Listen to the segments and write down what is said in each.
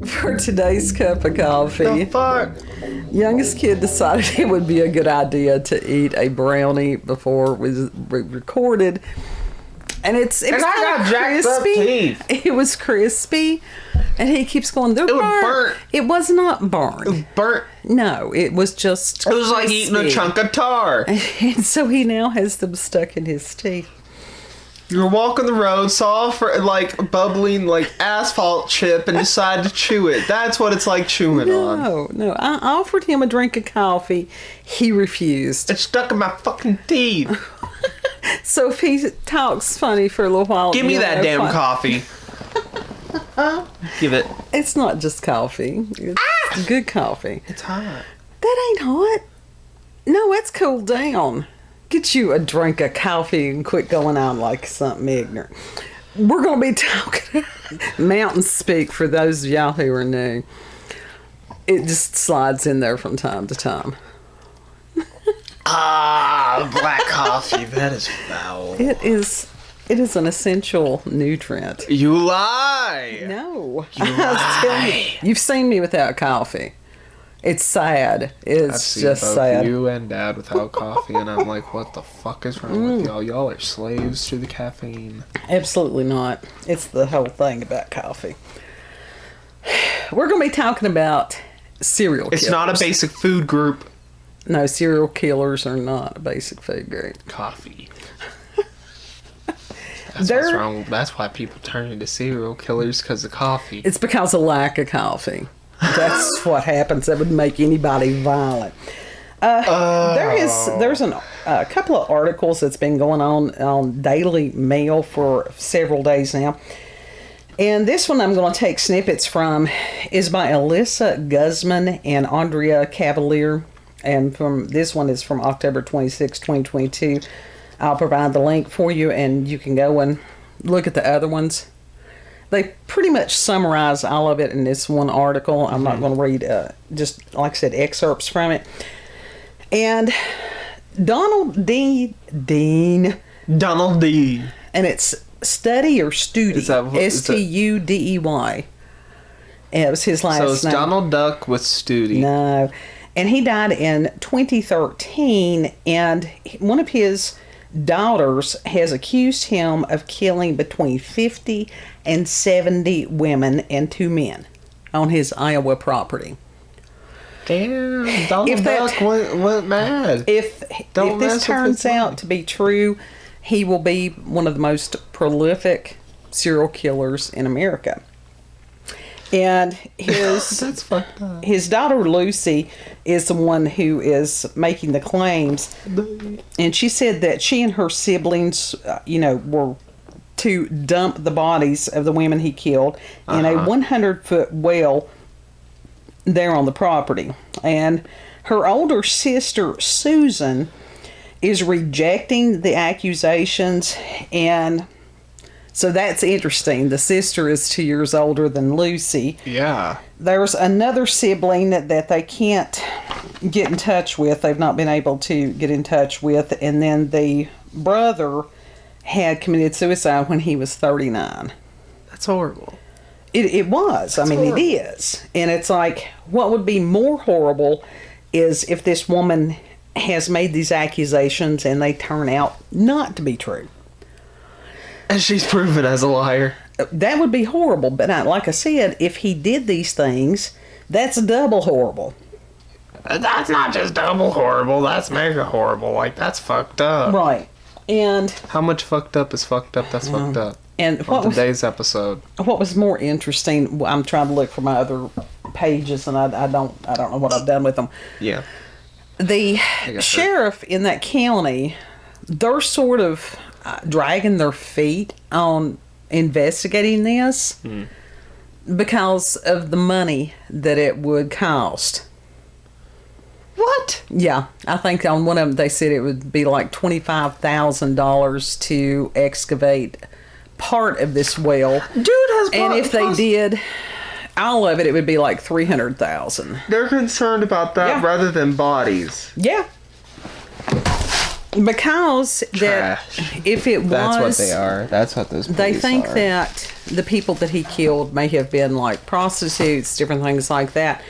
For today's cup of coffee, The fuck? youngest kid decided it would be a good idea to eat a brownie before it was recorded. And it was I got jacked up crispy. teeth. It was crispy. And he keeps going, they're burnt. burnt. It was not burnt. Burnt. No, it was just It was like eating a crispy. chunk of tar. And so he now has them stuck in his teeth. You were walking the road, saw for like bubbling like asphalt chip, and decided to chew it. That's what it's like chewing on. No. I offered him a drink of coffee. He refused. It's stuck in my fucking teeth. So if he talks funny for a little while... Give me you'll that know damn why. coffee. Give it. It's not just coffee. It's good coffee. It's hot. That ain't hot. No, it's cooled down. Get you a drink of coffee and quit going on like something ignorant. We're going to be talking mountain speak for those of y'all who are new. It just slides in there from time to time. Black coffee. That is foul. It is an essential nutrient. You lie. No. You I was telling you, you've seen me without coffee. It's sad. I've It's seen just both sad. you and Dad without coffee, and I'm like, what the fuck is wrong with y'all? Y'all are slaves to the caffeine. Absolutely not. It's the whole thing about coffee. We're going to be talking about serial killers. It's not a basic food group. No, serial killers are not a basic food group. Coffee. That's what's wrong. That's why people turn into serial killers, because of coffee. It's because of lack of coffee. That's what happens. That would make anybody violent. There's a couple of articles that's been going on Daily Mail for several days now. And this one I'm going to take snippets from is by Alyssa Guzman and Andrea Cavallier. And this one is from October 26, 2022. I'll provide the link for you, and you can go and look at the other ones. They pretty much summarize all of it in this one article. I'm not going to read, just like I said, excerpts from it. And Donald D. Dean. Donald D. And it's Study or Studi. Studey. And it was his last name. So it's Donald Duck with Studi. No. And he died in 2013, and one of his daughters has accused him of killing between 50 and 70 women and 2 men on his Iowa property. Damn, Donald Duck went mad. If this turns out to be true, he will be one of the most prolific serial killers in America. And That's fucked up. his daughter Lucy is the one who is making the claims. And she said that she and her siblings, were to dump the bodies of the women he killed in a 100-foot well there on the property. And her older sister, Susan, is rejecting the accusations, and so that's interesting. The sister is 2 years older than Lucy. Yeah. There's another sibling that they can't get in touch with. They've not been able to get in touch with. And then the brother had committed suicide when he was 39. That's horrible. It was. I mean, horrible. It is. And it's like, what would be more horrible is if this woman has made these accusations and they turn out not to be true. And she's proven as a liar. That would be horrible. But like I said, if he did these things, that's double horrible. That's not just double horrible. That's mega horrible. Like, that's fucked up. Right. And how much fucked up is fucked up? That's fucked up. And on today's episode, what was more interesting? I'm trying to look for my other pages, and I don't know what I've done with them. Yeah. The sheriff in that county, they're sort of dragging their feet on investigating this because of the money that it would cost. What? Yeah, I think on one of them they said it would be like $25,000 to excavate part of this well. Dude has and if they did all of it would be like 300,000. They're concerned about that rather than bodies. Yeah. Because Trash. that if it was, That's what they are. That's what those police they think are. that the people that he killed may have been like prostitutes, different things like that.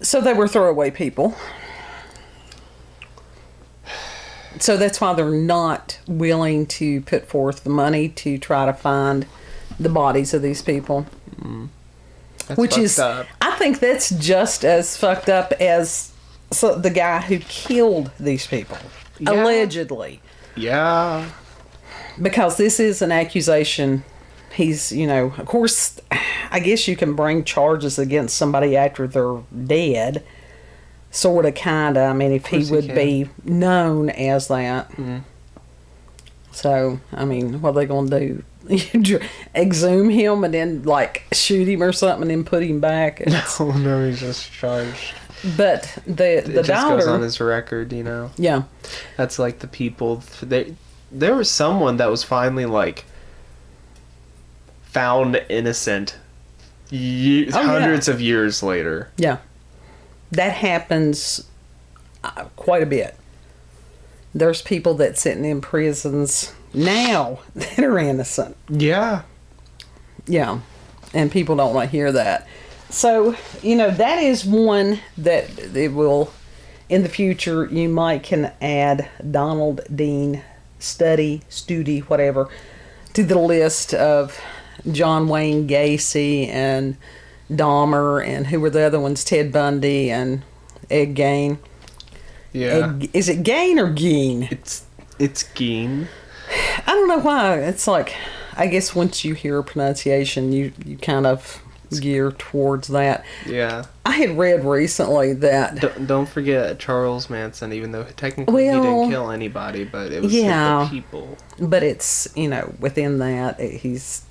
So they were throwaway people. So that's why they're not willing to put forth the money to try to find the bodies of these people. Which is, up. I think that's just as fucked up as the guy who killed these people. Yeah. Allegedly. Yeah. Because this is an accusation. He's, of course, I guess you can bring charges against somebody after they're dead. Sort of, kind of. I mean, if he would be known as that. Mm. So, I mean, what are they going to do? Exhume him and then, like, shoot him or something and then put him back? No, he's just charged. But the It just daughter... goes on his record, Yeah. That's like the people... There was someone that was finally, like, found innocent hundreds of years later. Yeah. That happens quite a bit. There's people that's sitting in prisons now that are innocent. Yeah. Yeah. And people don't want to hear that. So, that is one that it will, in the future, you might can add Donald Dean Studi, whatever, to the list of John Wayne Gacy and Dahmer and who were the other ones, Ted Bundy and Ed Gein. Yeah. Is it Gein or Gein? It's Gein. I don't know why. It's like, I guess once you hear a pronunciation, you kind of gear towards that. Yeah. I had read recently that... Don't forget Charles Manson, even though technically he didn't kill anybody, but it was the people. But it's, within that, he's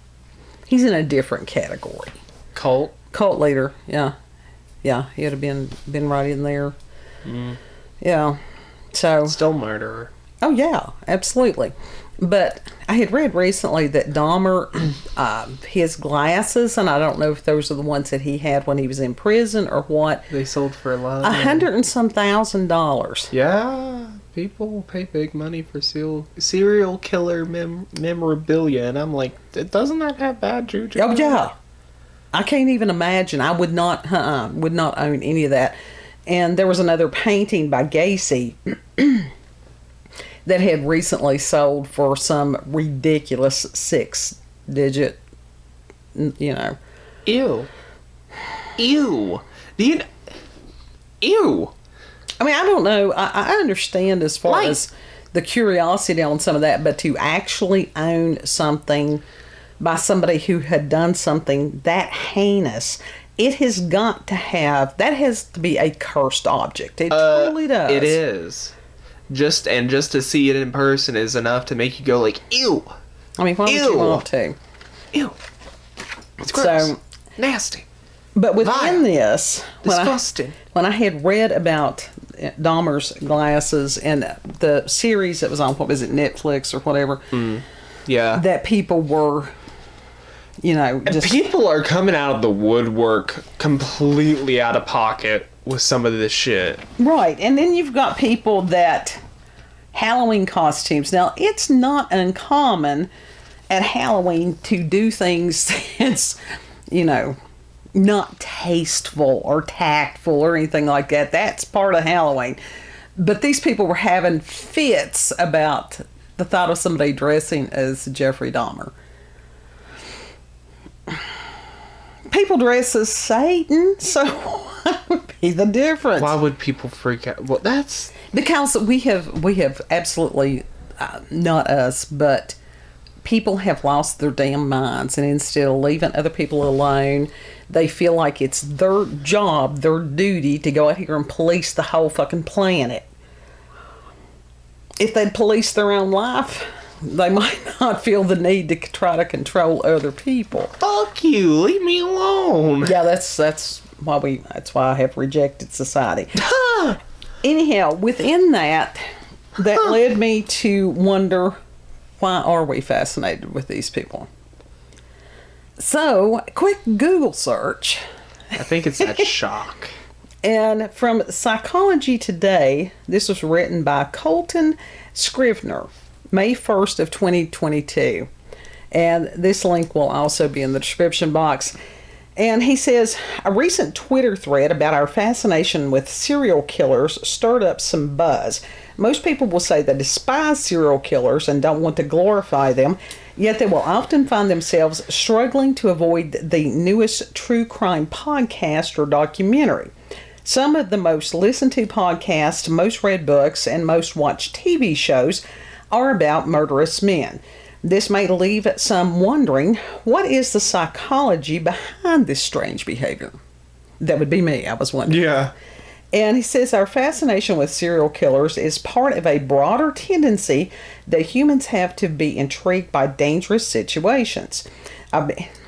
in a different category. Cult leader, yeah. Yeah, he would have been right in there. Mm. Yeah. So... Still murderer. Oh, yeah, absolutely. But I had read recently that Dahmer, his glasses, and I don't know if those are the ones that he had when he was in prison or what. They sold for a lot. $100,000 and some $1,000. Yeah, people pay big money for serial killer memorabilia, and I'm like, doesn't that have bad juju? Oh, yeah. I can't even imagine. I would not own any of that. And there was another painting by Gacy that had recently sold for some ridiculous 6-digit, Ew. Ew. Ew. I mean, I don't know. I understand as far as the curiosity on some of that, but to actually own something by somebody who had done something that heinous, it has got to has to be a cursed object. It truly does. It is. Just to see it in person is enough to make you go like, ew. I mean, why would you want to? Ew. It's gross. So, nasty. But within this, disgusting. When I had read about Dahmer's glasses and the series that was on, what was it, Netflix or whatever? Yeah. That people were, just... People are coming out of the woodwork completely out of pocket with some of this shit. Right. And then you've got people that Halloween costumes. Now, it's not uncommon at Halloween to do things that's, not tasteful or tactful or anything like that. That's part of Halloween. But these people were having fits about the thought of somebody dressing as Jeffrey Dahmer. People dress as Satan, so what would be the difference? Why would people freak out? Well, that's... Because we have absolutely, not us, but people have lost their damn minds, and instead of leaving other people alone, they feel like it's their job, their duty to go out here and police the whole fucking planet. If they'd police their own life, they might not feel the need to try to control other people. Fuck you, leave me alone. Yeah, that's why I have rejected society. Anyhow, within that led me to wonder, why are we fascinated with these people? So, quick Google search. I think it's that shock. And from Psychology Today, this was written by Coltan Scrivner, May 1st of 2022. And this link will also be in the description box. And he says, a recent Twitter thread about our fascination with serial killers stirred up some buzz. Most people will say they despise serial killers and don't want to glorify them, yet they will often find themselves struggling to avoid the newest true crime podcast or documentary. Some of the most listened to podcasts, most read books, and most watched TV shows are about murderous men. This may leave some wondering, what is the psychology behind this strange behavior? That would be me, I was wondering. Yeah. And he says our fascination with serial killers is part of a broader tendency that humans have to be intrigued by dangerous situations.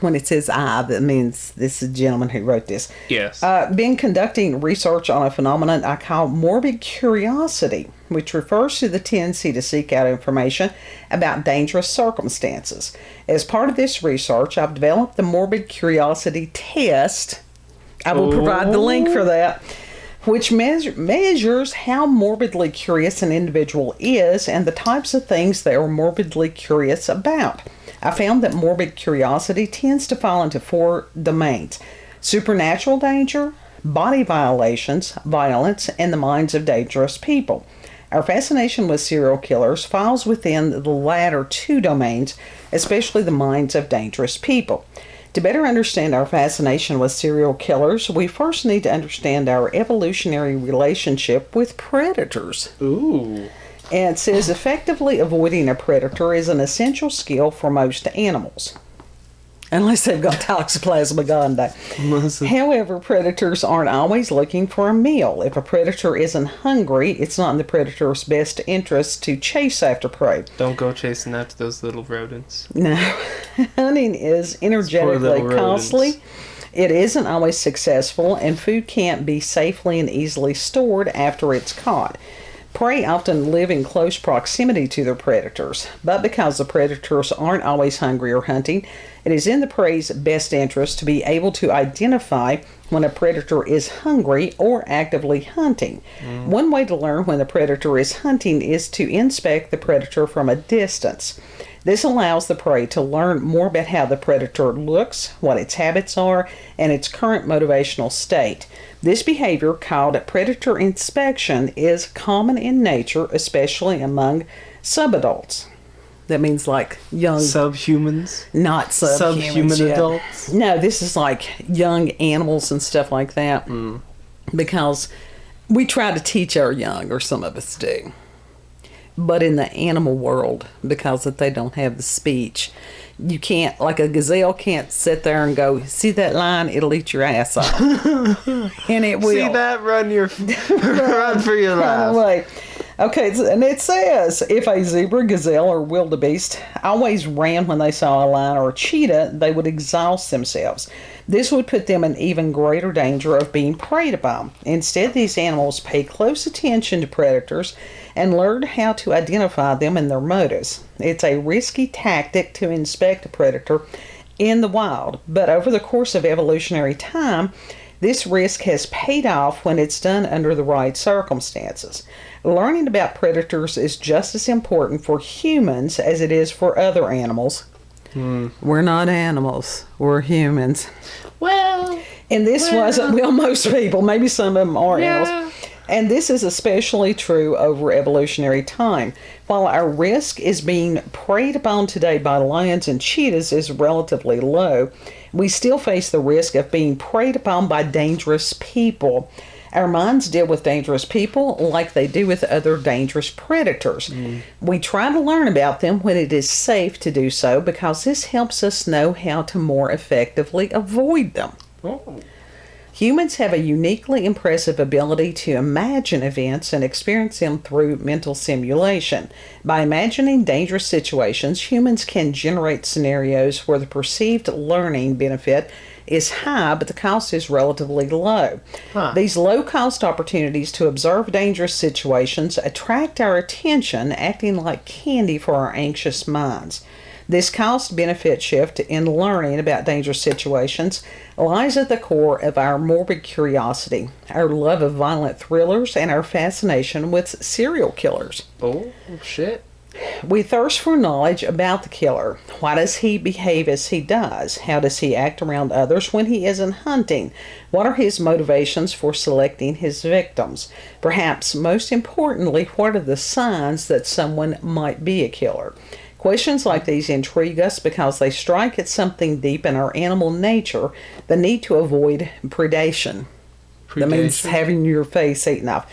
When it says I, that means this is a gentleman who wrote this. Yes. Been conducting research on a phenomenon I call morbid curiosity, which refers to the tendency to seek out information about dangerous circumstances. As part of this research, I've developed the morbid curiosity test. I will provide the link for that, which measures how morbidly curious an individual is and the types of things they are morbidly curious about. I found that morbid curiosity tends to fall into 4 domains: supernatural danger, body violations, violence, and the minds of dangerous people. Our fascination with serial killers falls within the latter 2 domains, especially the minds of dangerous people. To better understand our fascination with serial killers, we first need to understand our evolutionary relationship with predators. Ooh. And it says effectively avoiding a predator is an essential skill for most animals, unless they've got Toxoplasma gondii. However, predators aren't always looking for a meal. If a predator isn't hungry, it's not in the predator's best interest to chase after prey. Don't go chasing after those little rodents. No. Hunting is energetically costly. It isn't always successful, and food can't be safely and easily stored after it's caught. Prey often live in close proximity to their predators, but because the predators aren't always hungry or hunting, it is in the prey's best interest to be able to identify when a predator is hungry or actively hunting. One way to learn when the predator is hunting is to inspect the predator from a distance. This allows the prey to learn more about how the predator looks, what its habits are, and its current motivational state. This behavior, called predator inspection, is common in nature, especially among subadults. That means like young... Subhumans? Not subhumans. Subhuman yet. adults? No, this is like young animals and stuff like that. Because we try to teach our young, or some of us do. But in the animal world, because that they don't have the speech, you can't, like a gazelle can't sit there and go, see that line, it'll eat your ass off. And it will. See that? Run for your life. Anyway, okay, and it says, if a zebra, gazelle, or wildebeest always ran when they saw a lion or a cheetah, they would exhaust themselves. This would put them in even greater danger of being preyed upon. Instead, these animals pay close attention to predators and learn how to identify them and their motives. It's a risky tactic to inspect a predator in the wild, but over the course of evolutionary time, this risk has paid off when it's done under the right circumstances. Learning about predators is just as important for humans as it is for other animals. We're not animals, we're humans. Well, and this wasn't, well, most people, maybe some of them are animals. And this is especially true over evolutionary time. While our risk is being preyed upon today by lions and cheetahs is relatively low, we still face the risk of being preyed upon by dangerous people. Our minds deal with dangerous people like they do with other dangerous predators. We try to learn about them when it is safe to do so because this helps us know how to more effectively avoid them. Humans have a uniquely impressive ability to imagine events and experience them through mental simulation. By imagining dangerous situations, humans can generate scenarios where the perceived learning benefit is high, but the cost is relatively low. These low-cost opportunities to observe dangerous situations attract our attention, acting like candy for our anxious minds. This cost-benefit shift in learning about dangerous situations lies at the core of our morbid curiosity, our love of violent thrillers, and our fascination with serial killers. Oh, shit. We thirst for knowledge about the killer. Why does he behave as he does? How does he act around others when he isn't hunting? What are his motivations for selecting his victims? Perhaps most importantly, what are the signs that someone might be a killer? Questions like these intrigue us because they strike at something deep in our animal nature, the need to avoid predation. That means having your face eaten off.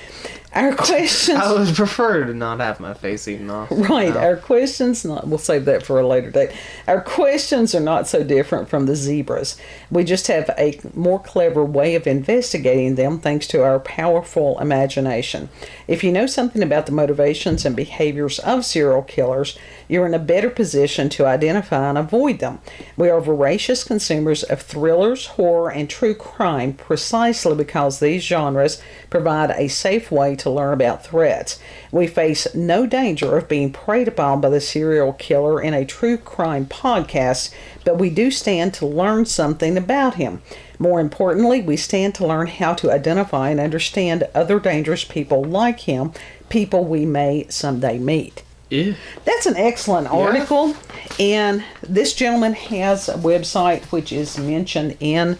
Our questions... I would prefer to not have my face eaten off. Right. No. Our questions... We'll save that for a later date. Our questions are not so different from the zebras. We just have a more clever way of investigating them thanks to our powerful imagination. If you know something about the motivations and behaviors of serial killers, you're in a better position to identify and avoid them. We are voracious consumers of thrillers, horror, and true crime precisely because these genres provide a safe way to learn about threats. We face no danger of being preyed upon by the serial killer in a true crime podcast, but we do stand to learn something about him. More importantly, we stand to learn how to identify and understand other dangerous people like him, people we may someday meet. Yeah. That's an excellent article, and this gentleman has a website which is mentioned in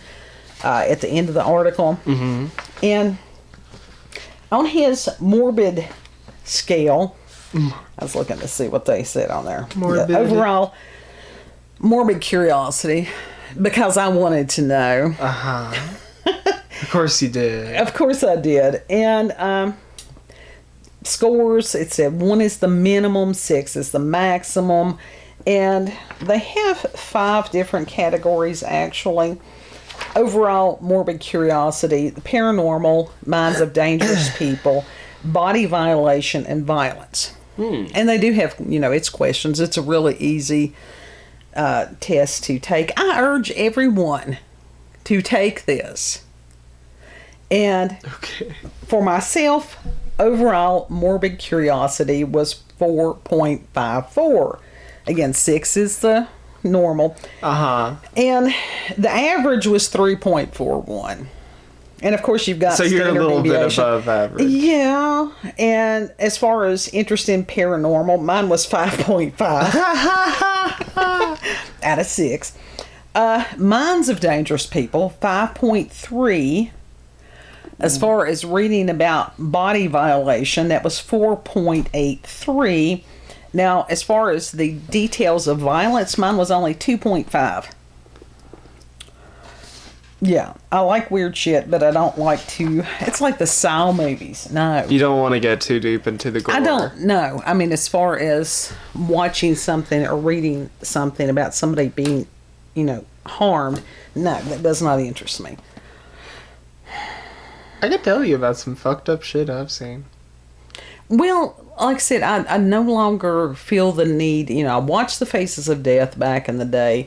at the end of the article. Mm-hmm. And on his morbid scale, I was looking to see what they said on there. Morbid. The overall morbid curiosity, because I wanted to know. Of course you did. Of course I did. And scores, it said 1 is the minimum, 6 is the maximum, and they have 5 different categories actually. Overall morbid curiosity, paranormal, minds of dangerous people, body violation, and violence. And they do have, it's questions. It's a really easy test to take. I urge everyone to take this. And for myself, overall morbid curiosity was 4.54. Again, 6 is the normal. And the average was 3.41. And of course you've got so you're a little deviation. bit above average. Yeah. And as far as interest in paranormal, mine was 5.5 out of 6. Minds of dangerous people, 5.3. As far as reading about body violation, that was 4.83. Now, as far as the details of violence, mine was only 2.5. Yeah, I like weird shit, but I don't like to... It's like the Saw movies. No. You don't want to get too deep into the gore. I don't know. I mean, as far as watching something or reading something about somebody being, harmed, no, that does not interest me. I can tell you about some fucked up shit I've seen. Well, like I said, I no longer feel the need. I watched The Faces of Death back in the day.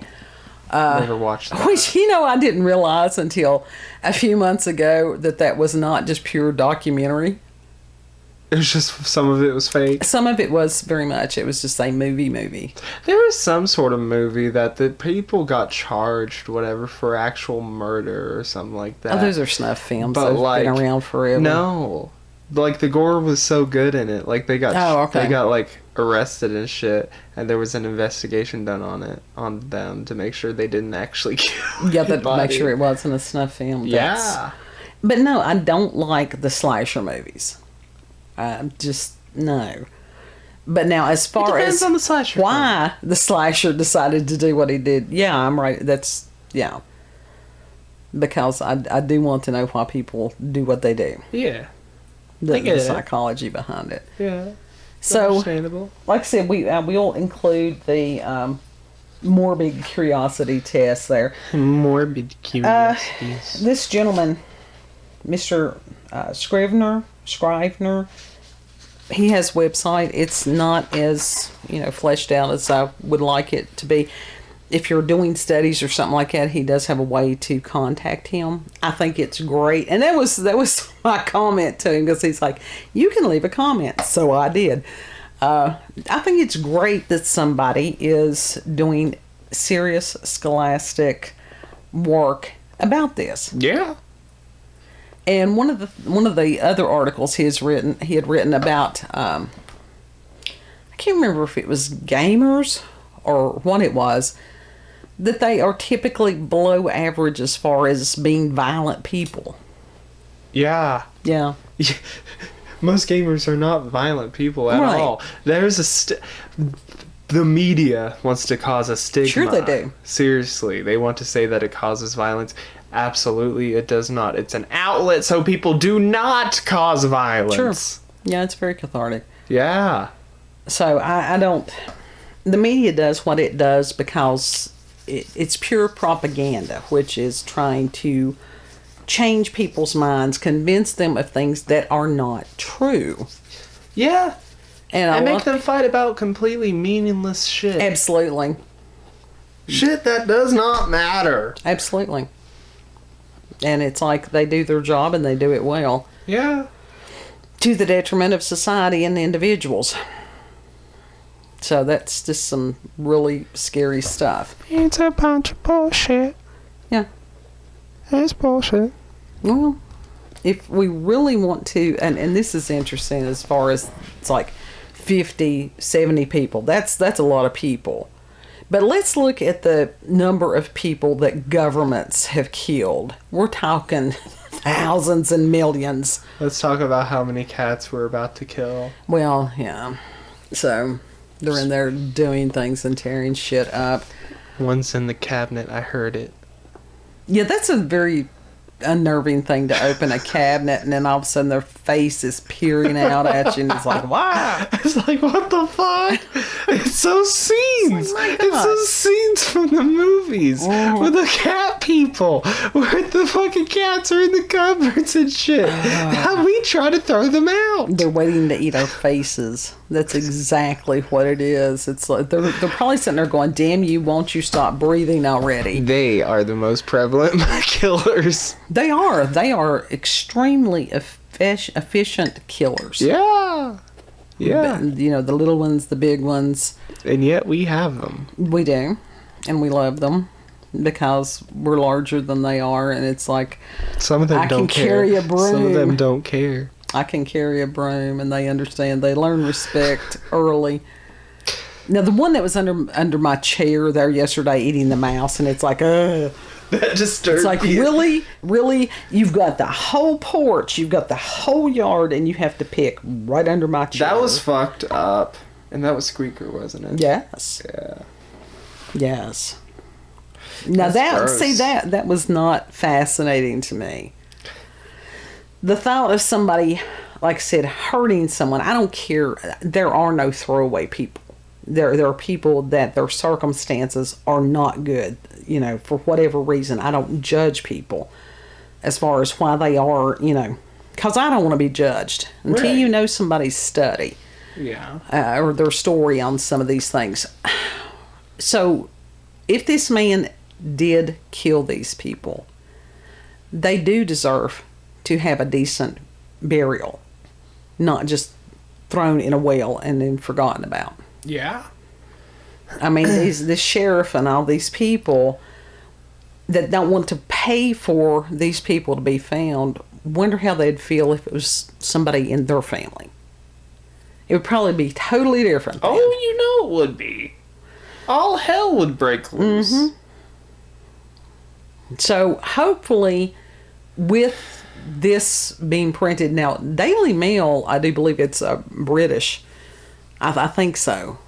Never watched that. Which, I didn't realize until a few months ago that was not just pure documentary. It was just, some of it was fake. Some of it was very much. It was just a movie. There was some sort of movie that the people got charged, whatever, for actual murder or something like that. Oh, those are snuff films. But They've been around forever. No. Like, the gore was so good in it. Like, they got arrested and shit, and there was an investigation done on them to make sure they didn't actually kill anybody. Make sure it wasn't a snuff film. Yeah. But no, I don't like the slasher movies. Just, no. But now, as far as on the slasher why the slasher decided to do what he did, yeah, I'm right. Because I do want to know why people do what they do. Yeah. The psychology behind it. Yeah. So, understandable. Like I said, we'll include the morbid curiosity test there. Morbid curiosity. This gentleman, Mr. Scrivner, he has a website. It's not as fleshed out as I would like it to be. If you're doing studies or something like that, he does have a way to contact him. I think it's great. And that was my comment to him, because he's like, you can leave a comment. So I did. I think it's great that somebody is doing serious scholastic work about this. Yeah. And one of the other articles he had written about, I can't remember if it was gamers or what it was, that they are typically below average as far as being violent people. Yeah. Yeah. Most gamers are not violent people at all. There's the media wants to cause a stigma. Sure they do. Seriously, they want to say that it causes violence. Absolutely, it does not. It's an outlet so people do not cause violence. Sure. Yeah, it's very cathartic. Yeah. So I don't... The media does what it does because it's pure propaganda, which is trying to change people's minds, convince them of things that are not true. Yeah. And make them fight about completely meaningless shit. Absolutely. Shit that does not matter. Absolutely. And it's like they do their job and they do it well. Yeah. To the detriment of society and the individuals. So that's just some really scary stuff. It's a bunch of bullshit. Yeah. It's bullshit. Well, if we really want to, and this is interesting as far as it's like 50, 70 people. That's a lot of people. But let's look at the number of people that governments have killed. We're talking thousands and millions. Let's talk about how many cats we're about to kill. Well, yeah. So they're in there doing things and tearing shit up. One's in the cabinet. I heard it. Yeah, that's a very unnerving thing to open a cabinet and then all of a sudden their face is peering out at you and it's like, wow. It's like, what the fuck? It's those scenes. It's those scenes from the movies with the cat people where the fucking cats are in the cupboards and shit. How we try to throw them out. They're waiting to eat our faces. That's exactly what it is. It's like they're probably sitting there going, damn you, won't you stop breathing already? They are the most prevalent killers. They are extremely efficient killers. Yeah. Yeah. You know, the little ones, the big ones. And yet we have them. We do. And we love them because we're larger than they are. And it's like, some of them don't care. Carry a broom. Some of them don't care. I can carry a broom, and they understand. They learn respect early. Now, the one that was under my chair there yesterday eating the mouse, and it's like, that disturbs It's like, you. really? You've got the whole porch, you've got the whole yard, and you have to pick right under my chair. That was fucked up. And that was Squeaker, wasn't it? Yes. Yeah. Yes. Now, that was not fascinating to me. The thought of somebody, like I said, hurting someone, I don't care. There are no throwaway people. There are people that their circumstances are not good, you know, for whatever reason. I don't judge people as far as why they are, you know, because I don't want to be judged until you know somebody's study. Yeah. Or their story on some of these things. So, if this man did kill these people, they do deserve to have a decent burial, not just thrown in a well and then forgotten about. Yeah. I mean, this sheriff and all these people that don't want to pay for these people to be found, wonder how they'd feel if it was somebody in their family. It would probably be totally different then. Oh, you know it would be. All hell would break loose. Mm-hmm. So, hopefully, with this being printed now, Daily Mail, I do believe it's British. I think so.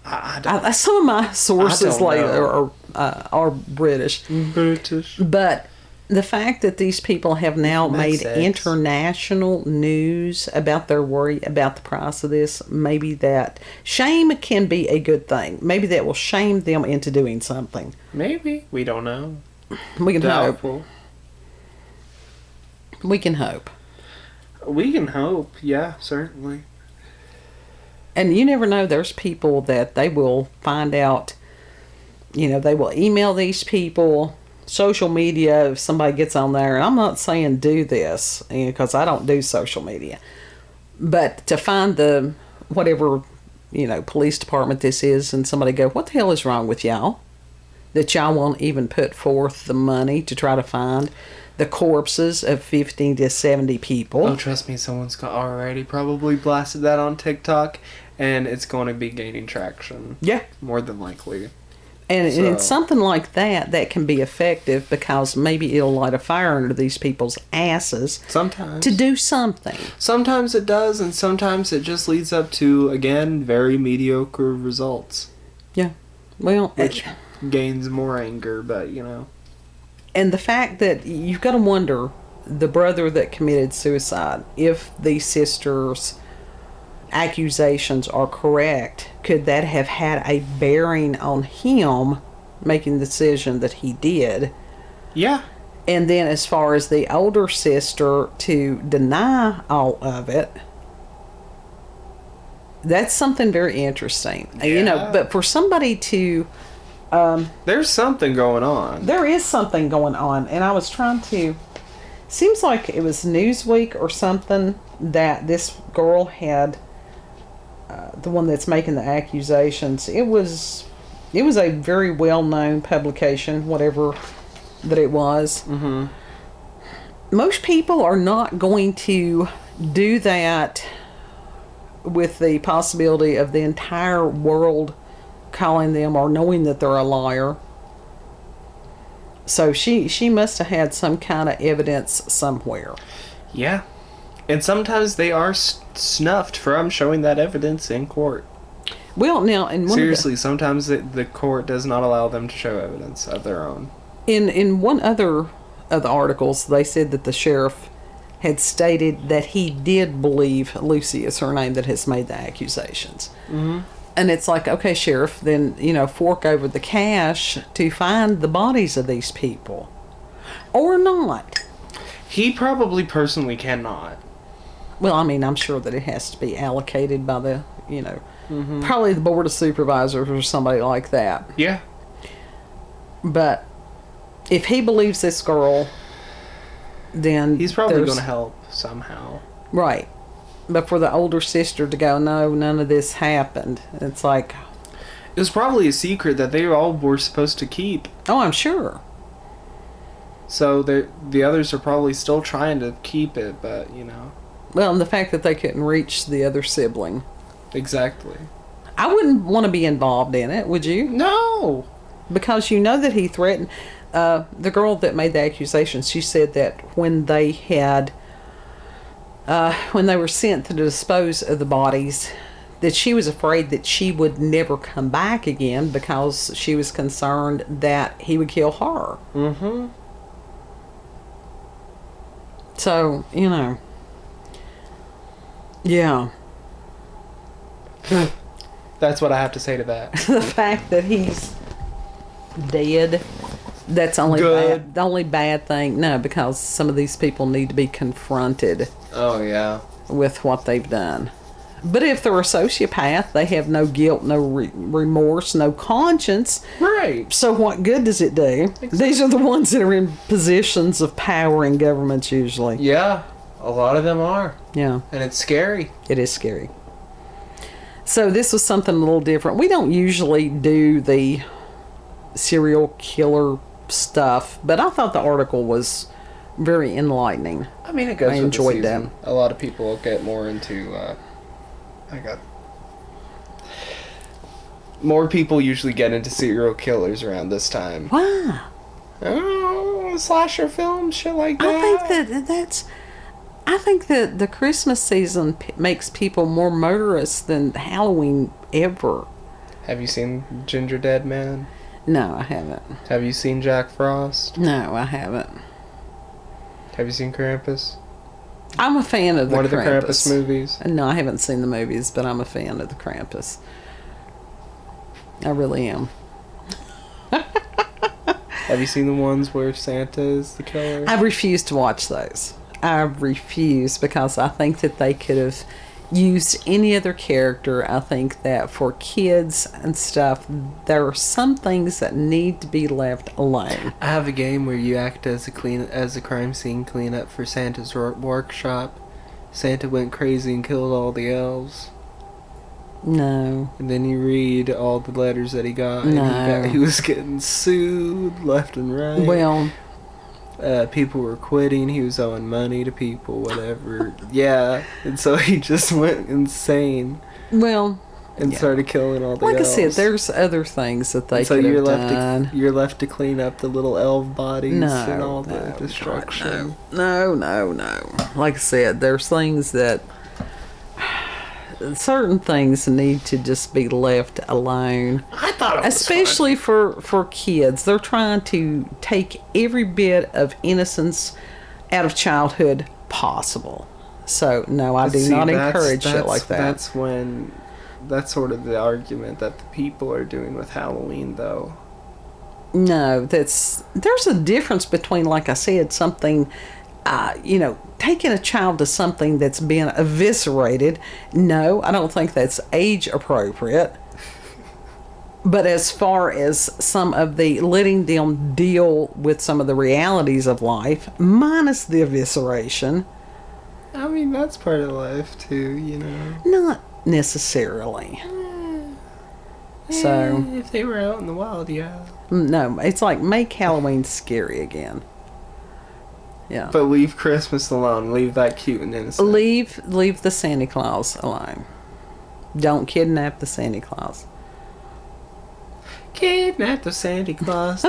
Some of my sources are British. But the fact that these people have now made international news about their worry about the price of this, maybe that shame can be a good thing. Maybe that will shame them into doing something. Maybe. We don't know. We can Doubtful. hope. We can hope. We can hope, yeah, certainly. And you never know, there's people that they will find out, you know, they will email these people, social media, if somebody gets on there, and I'm not saying do this, because I don't do social media, but to find the, whatever police department this is, and somebody go, what the hell is wrong with y'all? That y'all won't even put forth the money to try to find the corpses of 50 to 70 people. Oh, trust me, someone's already probably blasted that on TikTok, and it's going to be gaining traction. Yeah. More than likely. And it's something like that can be effective, because maybe it'll light a fire under these people's asses. Sometimes. To do something. Sometimes it does, and sometimes it just leads up to, again, very mediocre results. Yeah. Well, which gains more anger, but, And the fact that you've got to wonder, the brother that committed suicide, if the sister's accusations are correct, could that have had a bearing on him making the decision that he did? Yeah. And then as far as the older sister to deny all of it, that's something very interesting. Yeah. But for somebody to... there's something going on. There is something going on. And I was trying to... Seems like it was Newsweek or something that this girl had... the one that's making the accusations. It was a very well-known publication, whatever that it was. Mm-hmm. Most people are not going to do that with the possibility of the entire world calling them or knowing that they're a liar. So she must have had some kind of evidence somewhere. Yeah. And sometimes they are snuffed from showing that evidence in court. Well, now... Seriously, sometimes the court does not allow them to show evidence of their own. In one other of the articles, they said that the sheriff had stated that he did believe Lucy is her name that has made the accusations. Mm-hmm. And it's like, okay, sheriff, then, fork over the cash to find the bodies of these people. Or not. He probably personally cannot. Well, I mean, I'm sure that it has to be allocated by the, mm-hmm. probably the board of supervisors or somebody like that. Yeah. But if he believes this girl, then he's probably going to help somehow. Right. But for the older sister to go, no, none of this happened. It's like... It was probably a secret that they all were supposed to keep. Oh, I'm sure. So the others are probably still trying to keep it, but, Well, and the fact that they couldn't reach the other sibling. Exactly. I wouldn't want to be involved in it, would you? No! Because that he threatened... the girl that made the accusations, she said that when they had... when they were sent to dispose of the bodies, that she was afraid that she would never come back again because she was concerned that he would kill her. Mm-hmm. So, yeah. That's what I have to say to that. The fact that he's dead, that's only bad. The only bad thing, no, because some of these people need to be confronted. Oh, yeah. With what they've done. But if they're a sociopath, they have no guilt, no remorse, no conscience. Right. So what good does it do? Exactly. These are the ones that are in positions of power in governments usually. Yeah. A lot of them are. Yeah. And it's scary. It is scary. So this was something a little different. We don't usually do the serial killer stuff, but I thought the article was very enlightening. I mean, it goes I with enjoyed the season. them. A lot of people get more into... More people usually get into serial killers around this time. Why? Oh, slasher films, shit like that. I think that the Christmas season makes people more murderous than Halloween ever. Have you seen Ginger Dead Man? No, I haven't. Have you seen Jack Frost? No, I haven't. Have you seen Krampus? I'm a fan of the Krampus. One of the Krampus movies? No, I haven't seen the movies, but I'm a fan of the Krampus. I really am. Have you seen the ones where Santa is the killer? I refuse to watch those. I refuse because I think that they could have used any other character. I think that for kids and stuff, there are some things that need to be left alone. I have a game where you act as a crime scene cleanup for Santa's workshop. Santa went crazy and killed all the elves. No. And then you read all the letters that he got. No. And he was getting sued left and right. Well. People were quitting. He was owing money to people, whatever. Yeah. And so he just went insane. Well. And started killing all the elves. Like I said, there's other things that they could have done. You're left to clean up the little elf bodies and all the destruction. No. Like I said, there's things that... certain things need to just be left alone. I thought it was especially for kids. They're trying to take every bit of innocence out of childhood possible. So no, I do not encourage it like that. That's sort of the argument that the people are doing with Halloween, though. No, there's a difference between, like I said, something, taking a child to something that's been eviscerated. No, I don't think that's age appropriate. But as far as some of the letting them deal with some of the realities of life, minus the evisceration. I mean, that's part of life too, Not necessarily. So if they were out in the wild, yeah. No, it's like make Halloween scary again. Yeah. But leave Christmas alone. Leave that cute and innocent. Leave the Santa Claus alone. Don't kidnap the Santa Claus. Kidnap the Santa Claus.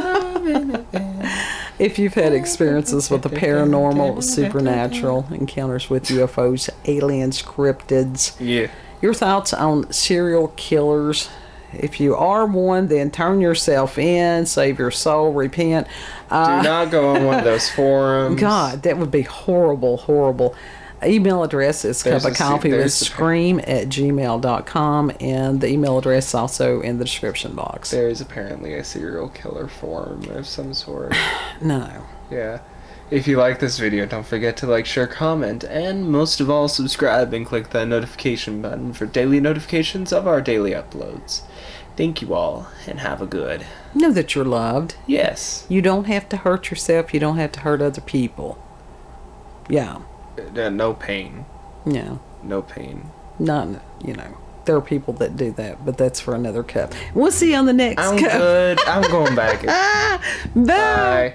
If you've had experiences with the paranormal, supernatural, encounters with UFOs, aliens, cryptids, your thoughts on serial killers. If you are one, then turn yourself in, save your soul, repent. Do not go on one of those forums. God, that would be horrible. Email address is cupofcoffeewithscream@gmail.com, and the email address is also in the description box. There is apparently a serial killer forum of some sort. No. Yeah. If you like this video, don't forget to like, share, comment, and most of all, subscribe and click that notification button for daily notifications of our daily uploads. Thank you all, and have a good. Know that you're loved. Yes. You don't have to hurt yourself. You don't have to hurt other people. Yeah. No pain. Yeah. No pain. None, there are people that do that, but that's for another cup. We'll see you on the next cup. I'm good. I'm going back. Bye. Bye.